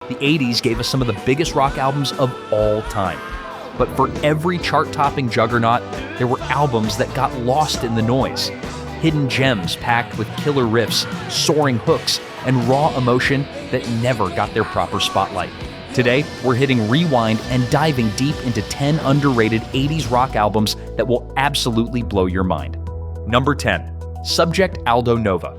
The 80s gave us some of the biggest rock albums of all time. But for every chart-topping juggernaut, there were albums that got lost in the noise. Hidden gems packed with killer riffs, soaring hooks, and raw emotion that never got their proper spotlight. Today, we're hitting rewind and diving deep into 10 underrated 80s rock albums that will absolutely blow your mind. Number 10. Subject Aldo Nova.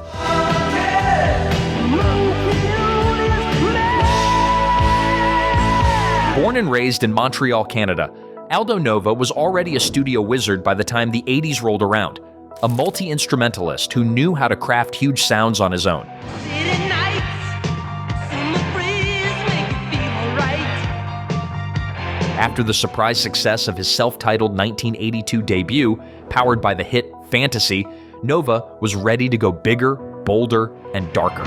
Born and raised in Montreal, Canada, Aldo Nova was already a studio wizard by the time the 80s rolled around, a multi-instrumentalist who knew how to craft huge sounds on his own. After the surprise success of his self-titled 1982 debut, powered by the hit Fantasy, Nova was ready to go bigger, bolder, and darker.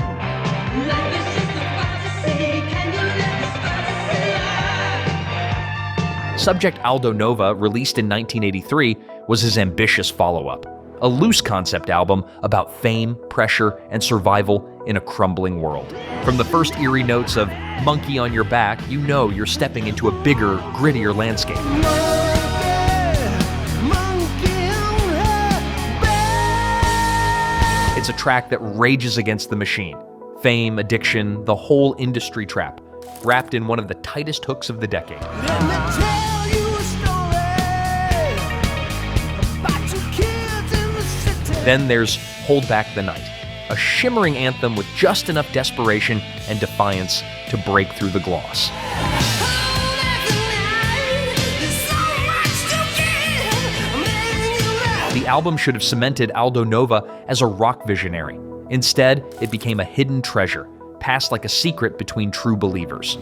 Subject Aldo Nova, released in 1983, was his ambitious follow-up, a loose concept album about fame, pressure, and survival in a crumbling world. From the first eerie notes of Monkey on Your Back, you know you're stepping into a bigger, grittier landscape. It's a track that rages against the machine. Fame, addiction, the whole industry trap, wrapped in one of the tightest hooks of the decade. Then there's Hold Back the Night, a shimmering anthem with just enough desperation and defiance to break through the gloss. The album should have cemented Aldo Nova as a rock visionary. Instead, it became a hidden treasure, passed like a secret between true believers.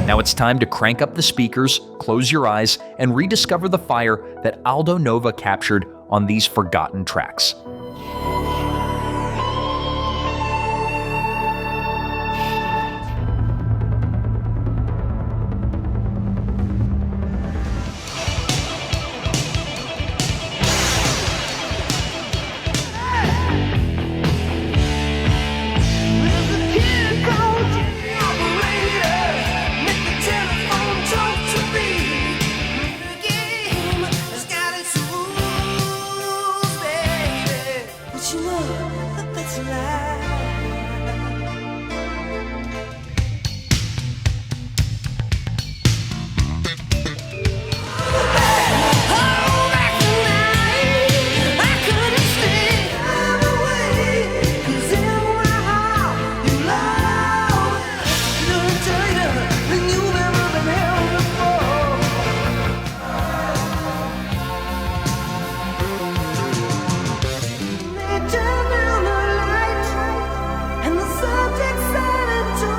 Now it's time to crank up the speakers, close your eyes, and rediscover the fire that Aldo Nova captured on these forgotten tracks.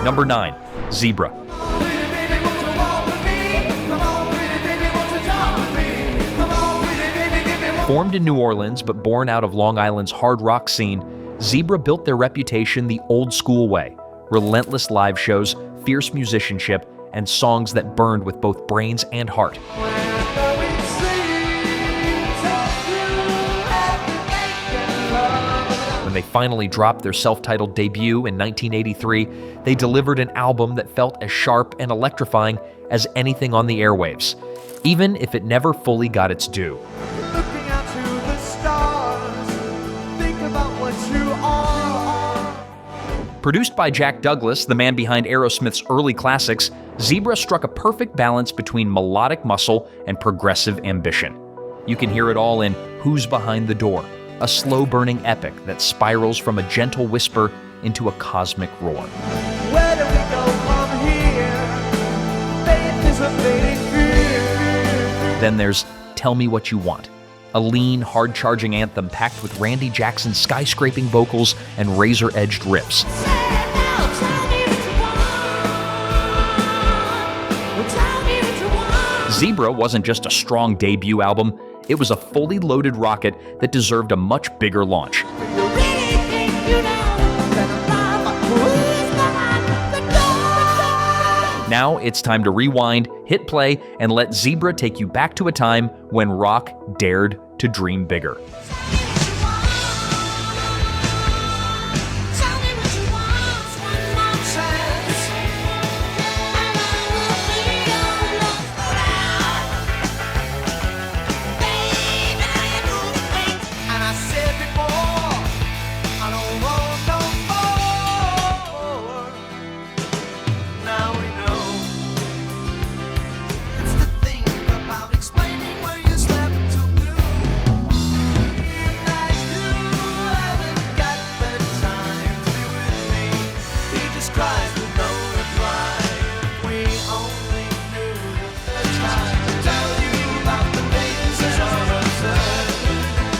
Number 9. Zebra. Formed in New Orleans but born out of Long Island's hard rock scene, Zebra built their reputation the old school way: relentless live shows, fierce musicianship, and songs that burned with both brains and heart. When they finally dropped their self-titled debut in 1983, they delivered an album that felt as sharp and electrifying as anything on the airwaves, even if it never fully got its due. Looking out to the stars, think about what you are. Produced by Jack Douglas, the man behind Aerosmith's early classics, Zebra struck a perfect balance between melodic muscle and progressive ambition. You can hear it all in Who's Behind the Door, a slow-burning epic that spirals from a gentle whisper into a cosmic roar. Where do we go from here? Faith is a fading fear. Then there's Tell Me What You Want, a lean, hard-charging anthem packed with Randy Jackson's skyscraping vocals and razor-edged riffs. Zebra wasn't just a strong debut album, it was a fully loaded rocket that deserved a much bigger launch. Now it's time to rewind, hit play, and let Zebra take you back to a time when rock dared to dream bigger.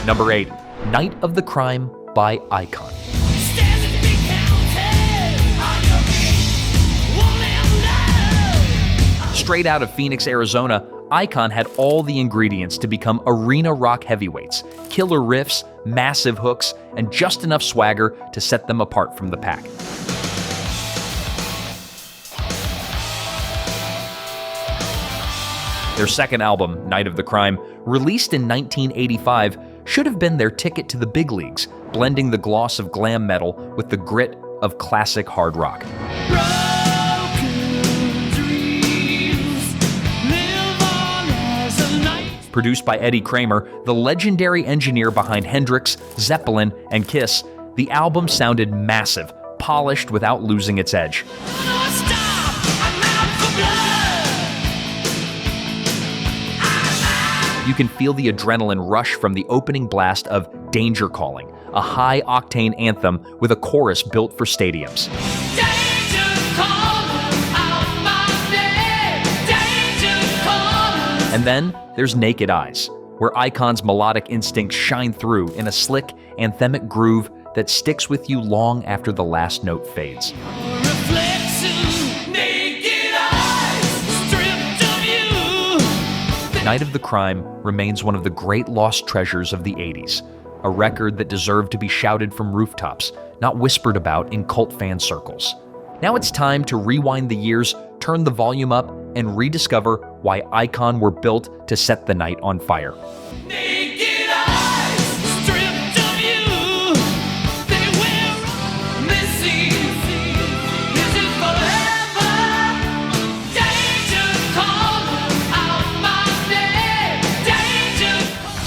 Number 8, Night of the Crime by Icon. Straight out of Phoenix, Arizona, Icon had all the ingredients to become arena rock heavyweights: killer riffs, massive hooks, and just enough swagger to set them apart from the pack. Their second album, Night of the Crime, released in 1985, should have been their ticket to the big leagues, blending the gloss of glam metal with the grit of classic hard rock. Produced by Eddie Kramer, the legendary engineer behind Hendrix, Zeppelin, and Kiss, the album sounded massive, polished without losing its edge. You can feel the adrenaline rush from the opening blast of Danger Calling, a high-octane anthem with a chorus built for stadiums. And then there's Naked Eyes, where Icon's melodic instincts shine through in a slick, anthemic groove that sticks with you long after the last note fades. Night of the Crime remains one of the great lost treasures of the 80s, a record that deserved to be shouted from rooftops, not whispered about in cult fan circles. Now it's time to rewind the years, turn the volume up, and rediscover why Icon were built to set the night on fire. Naked eyes, stripped of you, they wear missing. Is it forever? Danger calling out my name. Danger,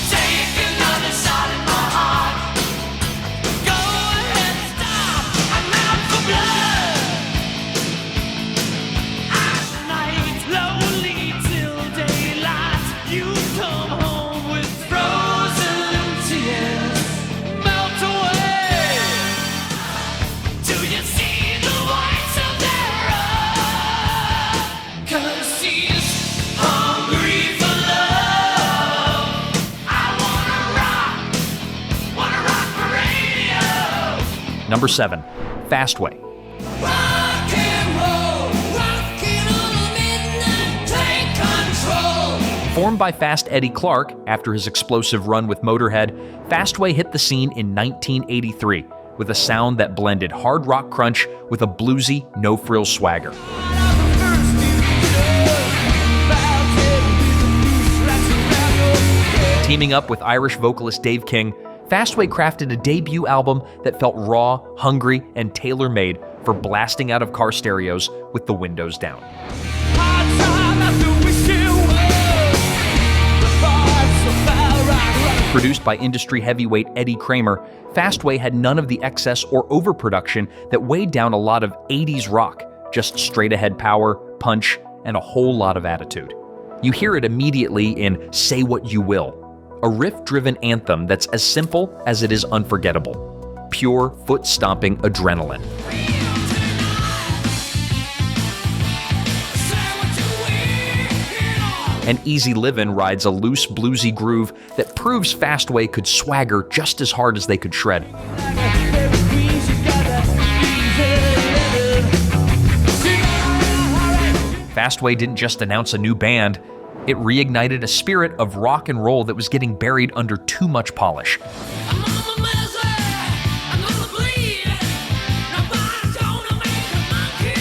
take another shot at my heart. Go ahead, stop. I'm out for blood. Lonely till daylight, you come home with frozen tears, melt away. Do you see the whites of their eyes? 'Cause she's hungry for love. I wanna rock the radio. Number 7, Fastway. Rock and roll, rocking on a midnight, take control. Formed by Fast Eddie Clarke after his explosive run with Motorhead, Fastway hit the scene in 1983 with a sound that blended hard rock crunch with a bluesy, no-frills swagger. Teaming up with Irish vocalist Dave King, Fastway crafted a debut album that felt raw, hungry, and tailor-made for blasting out of car stereos with the windows down. Produced by industry heavyweight Eddie Kramer, Fastway had none of the excess or overproduction that weighed down a lot of 80s rock, just straight-ahead power, punch, and a whole lot of attitude. You hear it immediately in Say What You Will, a riff-driven anthem that's as simple as it is unforgettable. Pure, foot-stomping adrenaline. And Easy Livin' rides a loose, bluesy groove that proves Fastway could swagger just as hard as they could shred. Fastway didn't just announce a new band, it reignited a spirit of rock and roll that was getting buried under too much polish.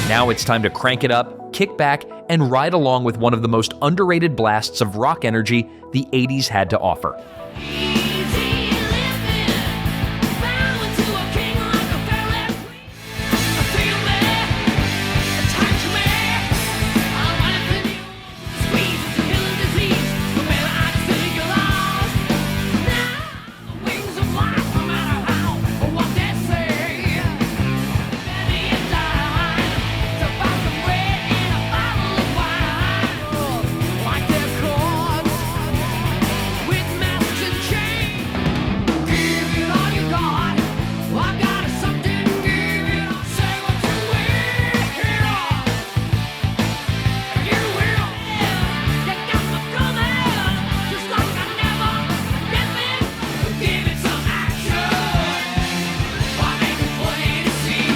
Now it's time to crank it up, kick back, and ride along with one of the most underrated blasts of rock energy the 80s had to offer.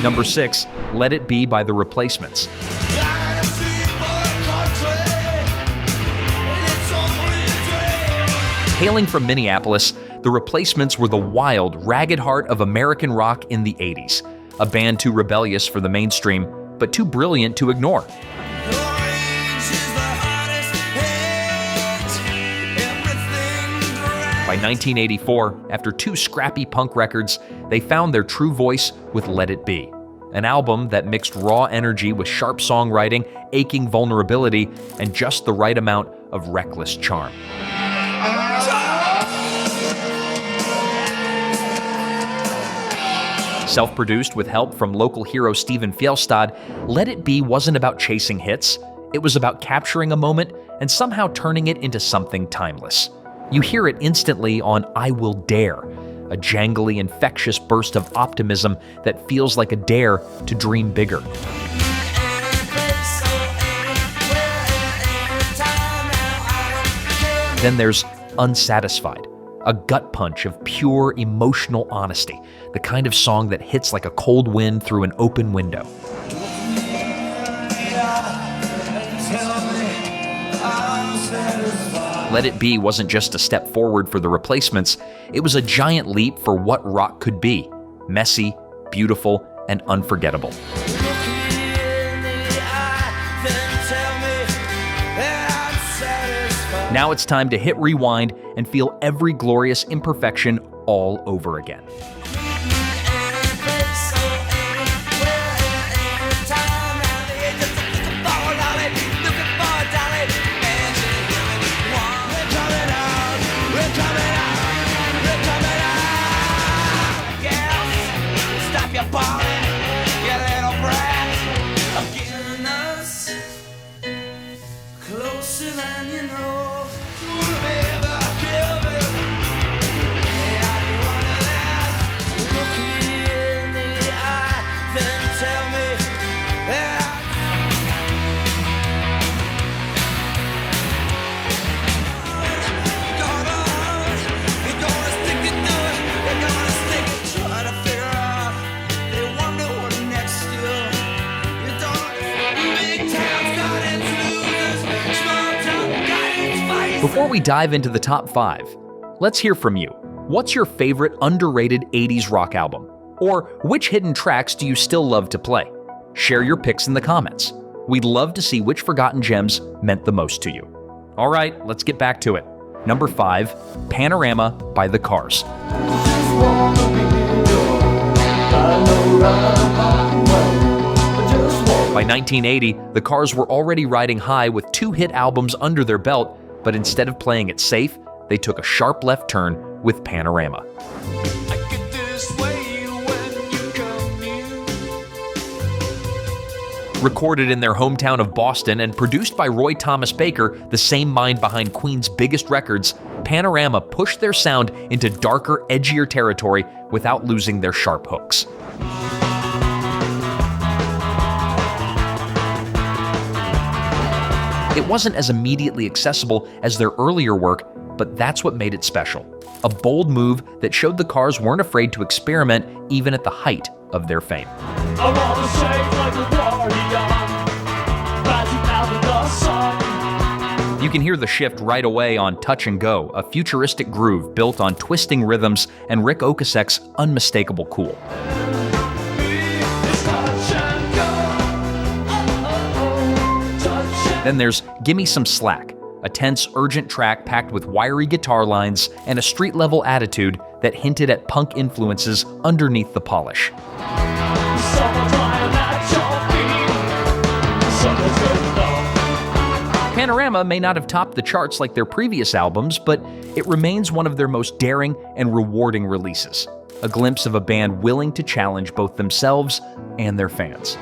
Number 6, Let It Be by The Replacements. Hailing from Minneapolis, The Replacements were the wild, ragged heart of American rock in the 80s. A band too rebellious for the mainstream, but too brilliant to ignore. By 1984, after 2 scrappy punk records, they found their true voice with Let It Be, an album that mixed raw energy with sharp songwriting, aching vulnerability, and just the right amount of reckless charm. Self-produced with help from local hero Steven Fjellstad, Let It Be wasn't about chasing hits. It was about capturing a moment and somehow turning it into something timeless. You hear it instantly on I Will Dare, a jangly, infectious burst of optimism that feels like a dare to dream bigger. Then there's Unsatisfied, a gut punch of pure emotional honesty, the kind of song that hits like a cold wind through an open window. Let It Be wasn't just a step forward for The Replacements, it was a giant leap for what rock could be: messy, beautiful, and unforgettable. Now it's time to hit rewind and feel every glorious imperfection all over again. Before we dive into the top 5, let's hear from you. What's your favorite underrated 80s rock album? Or which hidden tracks do you still love to play? Share your picks in the comments. We'd love to see which forgotten gems meant the most to you. All right, let's get back to it. Number 5, Panorama by The Cars. By 1980, The Cars were already riding high with 2 hit albums under their belt, but instead of playing it safe, they took a sharp left turn with Panorama. Recorded in their hometown of Boston and produced by Roy Thomas Baker, the same mind behind Queen's biggest records, Panorama pushed their sound into darker, edgier territory without losing their sharp hooks. It wasn't as immediately accessible as their earlier work, but that's what made it special. A bold move that showed the Cars weren't afraid to experiment even at the height of their fame. You can hear the shift right away on Touch and Go, a futuristic groove built on twisting rhythms and Rick Ocasek's unmistakable cool. Then there's Gimme Some Slack, a tense, urgent track packed with wiry guitar lines and a street-level attitude that hinted at punk influences underneath the polish. Panorama may not have topped the charts like their previous albums, but it remains one of their most daring and rewarding releases. A glimpse of a band willing to challenge both themselves and their fans.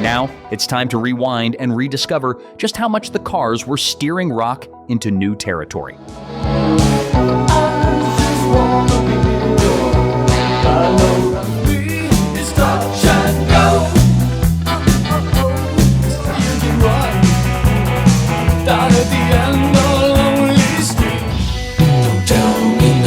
Now, it's time to rewind and rediscover just how much the Cars were steering rock into new territory. Down at the end of the lonely street. Don't tell me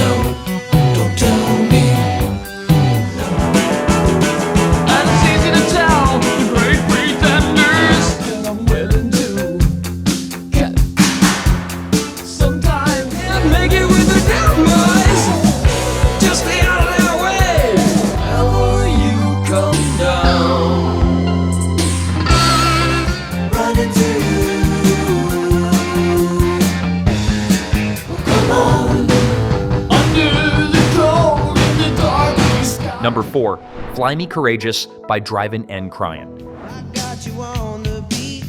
Number 4, Fly Me Courageous by Drivin and Cryin. I got you on the beat,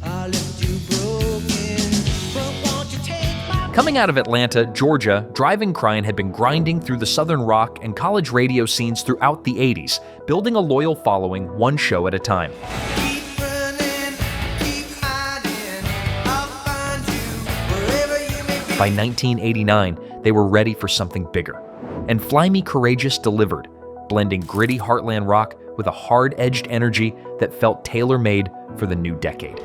I left you broken, but won't you take my Coming out of Atlanta, Georgia, Drivin Cryin had been grinding through the southern rock and college radio scenes throughout the 80s, building a loyal following one show at a time. keep running, keep hiding, I'll find you wherever you may be. By 1989, they were ready for something bigger. And Fly Me Courageous delivered, blending gritty heartland rock with a hard-edged energy that felt tailor-made for the new decade.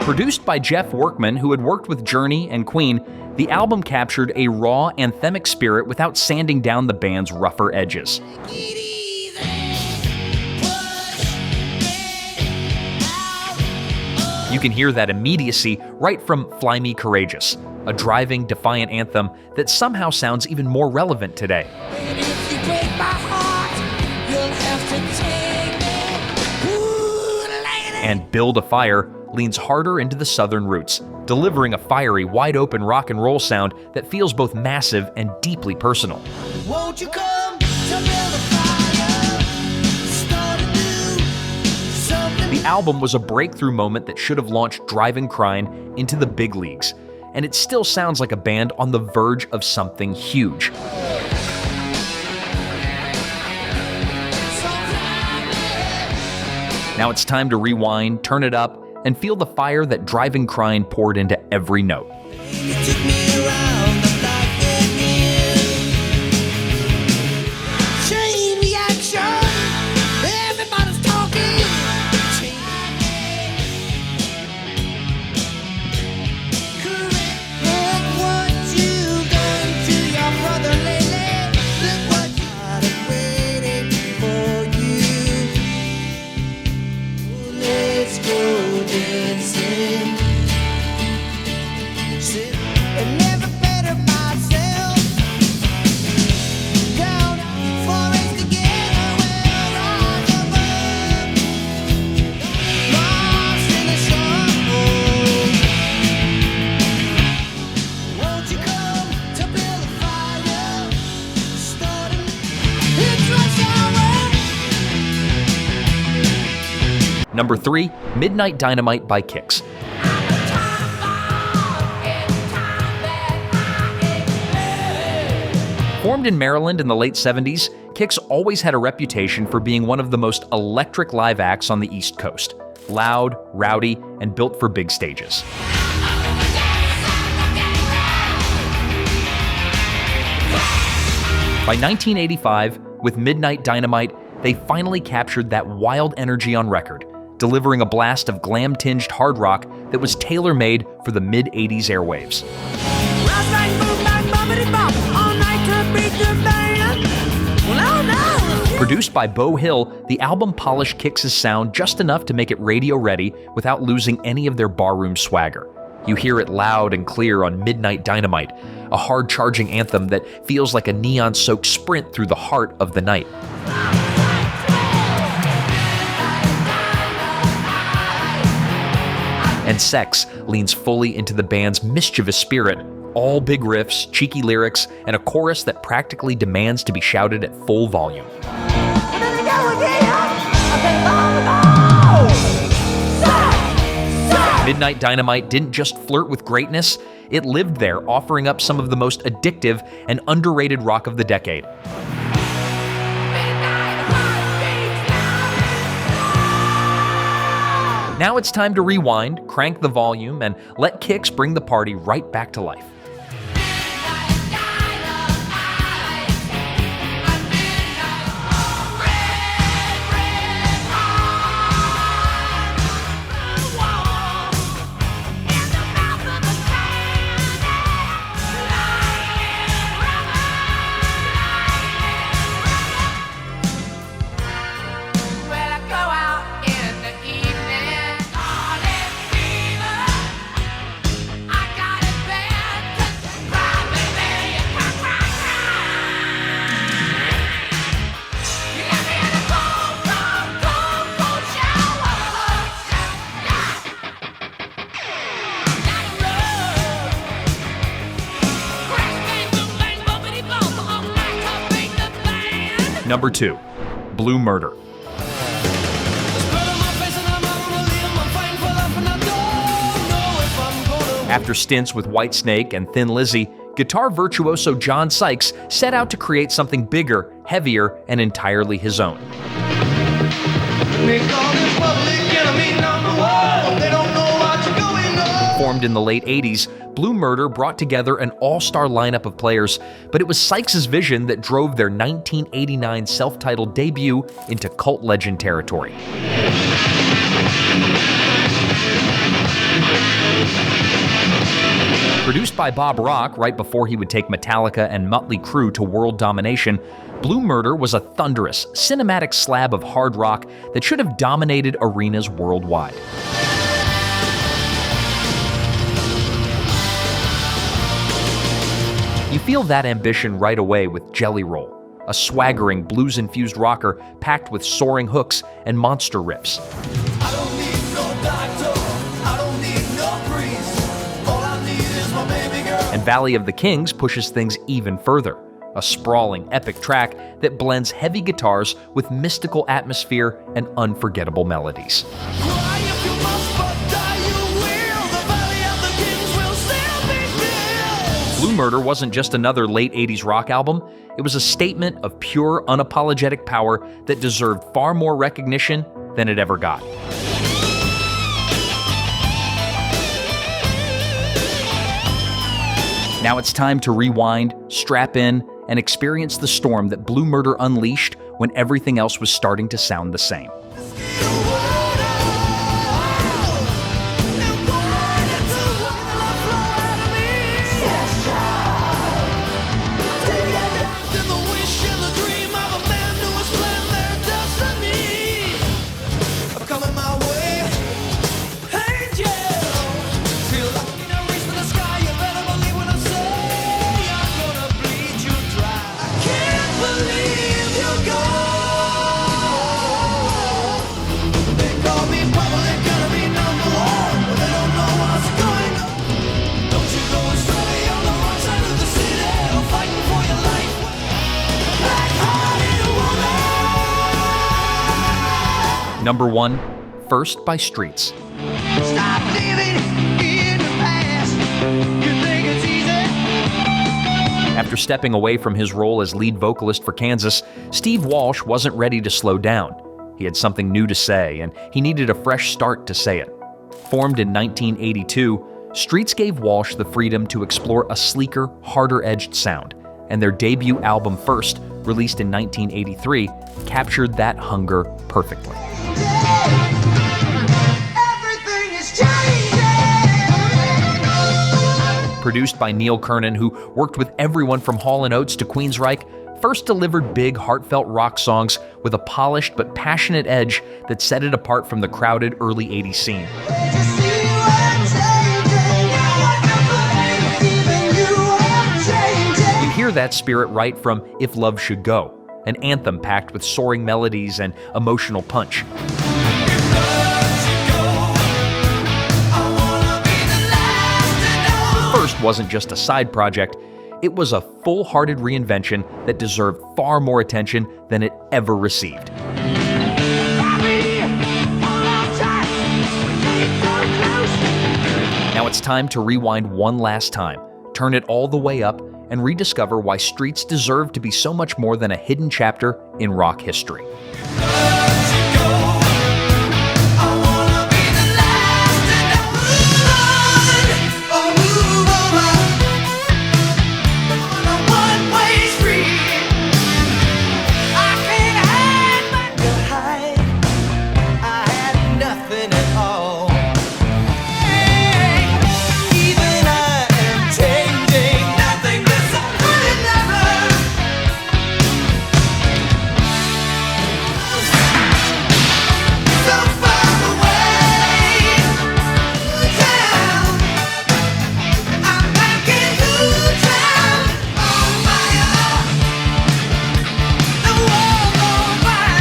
Produced by Jeff Workman, who had worked with Journey and Queen, the album captured a raw, anthemic spirit without sanding down the band's rougher edges. You can hear that immediacy right from Fly Me Courageous, a driving, defiant anthem that somehow sounds even more relevant today. If you break my heart, you'll have to take me. Ooh, lady. And Build a Fire leans harder into the southern roots, delivering a fiery, wide-open rock and roll sound that feels both massive and deeply personal. Won't you come to build a fire? Start anew, something. The album was a breakthrough moment that should have launched Drivin Cryin into the big leagues, and it still sounds like a band on the verge of something huge. Now it's time to rewind, turn it up, and feel the fire that Drivin Cryin poured into every note. You took me around the block again. Chain reaction, everybody's talking. Look what you done to your brother lately. Look what I've been waiting for you. Let's go dancing. And never better myself. Down forest together, we'll rise above. Lost in the shuffle. Won't you come to build a fire? Starting, it's rush hour. Number 3, Midnite Dynamite by Kix. Formed in Maryland in the late 70s, Kix always had a reputation for being one of the most electric live acts on the East Coast. Loud, rowdy, and built for big stages. By 1985, with Midnite Dynamite, they finally captured that wild energy on record, delivering a blast of glam-tinged hard rock that was tailor-made for the mid-80s airwaves. Last night, move back, bumpity bop. All night to beat the band. Well, no. Produced by Beau Hill, the album polished Kix's sound just enough to make it radio-ready without losing any of their barroom swagger. You hear it loud and clear on Midnite Dynamite, a hard-charging anthem that feels like a neon-soaked sprint through the heart of the night. And Sex leans fully into the band's mischievous spirit, all big riffs, cheeky lyrics, and a chorus that practically demands to be shouted at full volume. Midnite Dynamite didn't just flirt with greatness, it lived there, offering up some of the most addictive and underrated rock of the decade. Now it's time to rewind, crank the volume, and let Kix bring the party right back to life. Number 2. Blue Murder. After stints with Whitesnake and Thin Lizzy, guitar virtuoso John Sykes set out to create something bigger, heavier, and entirely his own. Formed in the late 80s, Blue Murder brought together an all-star lineup of players, but it was Sykes' vision that drove their 1989 self-titled debut into cult legend territory. Produced by Bob Rock right before he would take Metallica and Mötley Crüe to world domination, Blue Murder was a thunderous, cinematic slab of hard rock that should have dominated arenas worldwide. You feel that ambition right away with Jelly Roll, a swaggering, blues-infused rocker packed with soaring hooks and monster riffs. I don't need no doctor, I don't need no priest. All I need is my baby girl. And Valley of the Kings pushes things even further, a sprawling, epic track that blends heavy guitars with mystical atmosphere and unforgettable melodies. Cry if you must, but die you will. The Valley of the Kings will still be built. Blue Murder wasn't just another late 80s rock album, it was a statement of pure, unapologetic power that deserved far more recognition than it ever got. Now it's time to rewind, strap in, and experience the storm that Blue Murder unleashed when everything else was starting to sound the same. Number 1, First by Streets. Stop living in the past. You think it's easy? After stepping away from his role as lead vocalist for Kansas, Steve Walsh wasn't ready to slow down. He had something new to say, and he needed a fresh start to say it. Formed in 1982, Streets gave Walsh the freedom to explore a sleeker, harder-edged sound, and their debut album First, released in 1983, captured that hunger perfectly. Everything is changing. Produced by Neil Kernon, who worked with everyone from Hall & Oates to Queensryche, First delivered big, heartfelt rock songs with a polished but passionate edge that set it apart from the crowded early 80s scene. You hear that spirit right from If Love Should Go, an anthem packed with soaring melodies and emotional punch. First wasn't just a side project, it was a full-hearted reinvention that deserved far more attention than it ever received. Now it's time to rewind one last time, turn it all the way up, and rediscover why Streets deserve to be so much more than a hidden chapter in rock history.